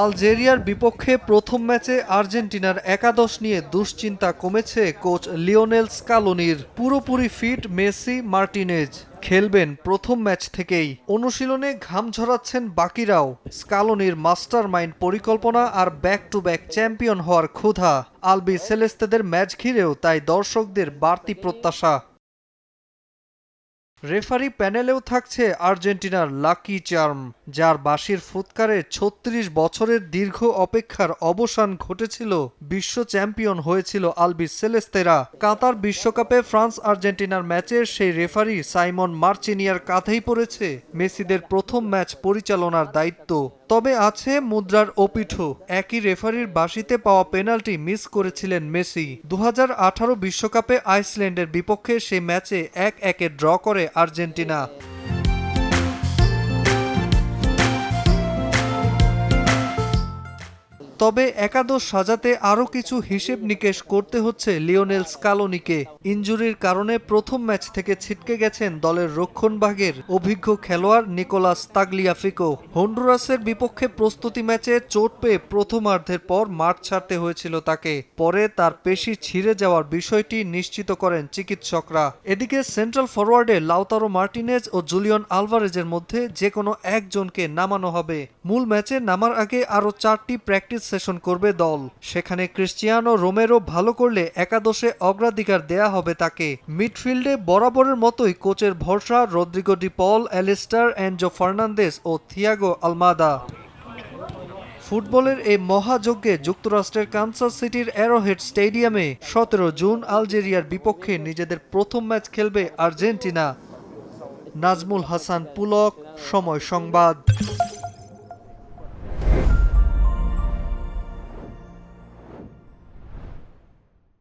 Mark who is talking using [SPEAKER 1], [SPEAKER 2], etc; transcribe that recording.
[SPEAKER 1] আলজেরিয়ার বিপক্ষে প্রথম ম্যাচে আর্জেন্টিনার একাদশ নিয়ে দুশ্চিন্তা কমেছে কোচ লিওনেল স্কালোনির। পুরোপুরি ফিট মেসি, মার্টিনেজ খেলবেন প্রথম ম্যাচ থেকেই। অনুশীলনে ঘাম ঝরাচ্ছেন বাকিরাও। স্কালোনির মাস্টার মাইন্ড পরিকল্পনা আর ব্যাক টু ব্যাক চ্যাম্পিয়ন হওয়ার ক্ষুধা। আলবি সেলেস্তেদের ম্যাচ ঘিরেও তাই দর্শকদের বাড়তি প্রত্যাশা। রেফারি প্যানেলেও থাকছে আর্জেন্টিনার লাকি চার্ম, যার বাঁশির ফুৎকারে ৩৬ বছরের দীর্ঘ অপেক্ষার অবসান ঘটেছিল। বিশ্ব চ্যাম্পিয়ন হয়েছিল আলবি সেলেস্তেরা। কাতার বিশ্বকাপে ফ্রান্স আর্জেন্টিনার ম্যাচের সেই রেফারি সাইমন মার্চিনিয়ার কাঁধেই পড়েছে মেসিদের প্রথম ম্যাচ পরিচালনার দায়িত্ব। তবে আছে মুদ্রার ওপিঠও। একই রেফারির বাঁশিতে পাওয়া পেনাল্টি মিস করেছিলেন মেসি। ২০১৮ বিশ্বকাপে আইসল্যান্ডের বিপক্ষে সেই ম্যাচে ১-১ ড্র করে আর্জেন্টিনা। তবে একাদশ সাজাতে আরও কিছু হিসেব নিকেশ করতে হচ্ছে লিওনেল স্কালোনিকে। ইনজুরির কারণে প্রথম ম্যাচ থেকে ছিটকে গেছেন দলের রক্ষণভাগের অভিজ্ঞ খেলোয়াড় নিকোলাস তাগলিয়াফিকো। হন্ডুরাসের বিপক্ষে প্রস্তুতি ম্যাচে চোট পেয়ে প্রথমার্ধের পর মাঠ ছাড়তে হয়েছিল তাকে। পরে তার পেশি ছিঁড়ে যাওয়ার বিষয়টি নিশ্চিত করেন চিকিৎসকরা। এদিকে সেন্ট্রাল ফরওয়ার্ডে লাউতারো মার্টিনেজ ও জুলিয়ন আলভারেজের মধ্যে যে কোনো একজনকে নামানো হবে। মূল ম্যাচে নামার আগে আরও 4টি প্র্যাকটিস সেশন করবে দল। সেখানে ক্রিস্টিয়ানো রোমেরো ভালো করলে একাদশে অগ্রাধিকার দেয়া হবে তাকে। মিডফিল্ডে বরাবরের মতোই কোচের ভরসা রদ্রিগো ডি পল, অ্যালিস্টার, এনজো ফার্নান্দেস ও থিয়াগো আলমাদা। ফুটবলের এই মহাযজ্ঞে যুক্তরাষ্ট্রের কানসাস সিটির অ্যারোহেড স্টেডিয়ামে 17 জুন আলজেরিয়ার বিপক্ষে নিজেদের প্রথম ম্যাচ খেলবে আর্জেন্টিনা। নাজমুল হাসান পুলক, সময় সংবাদ।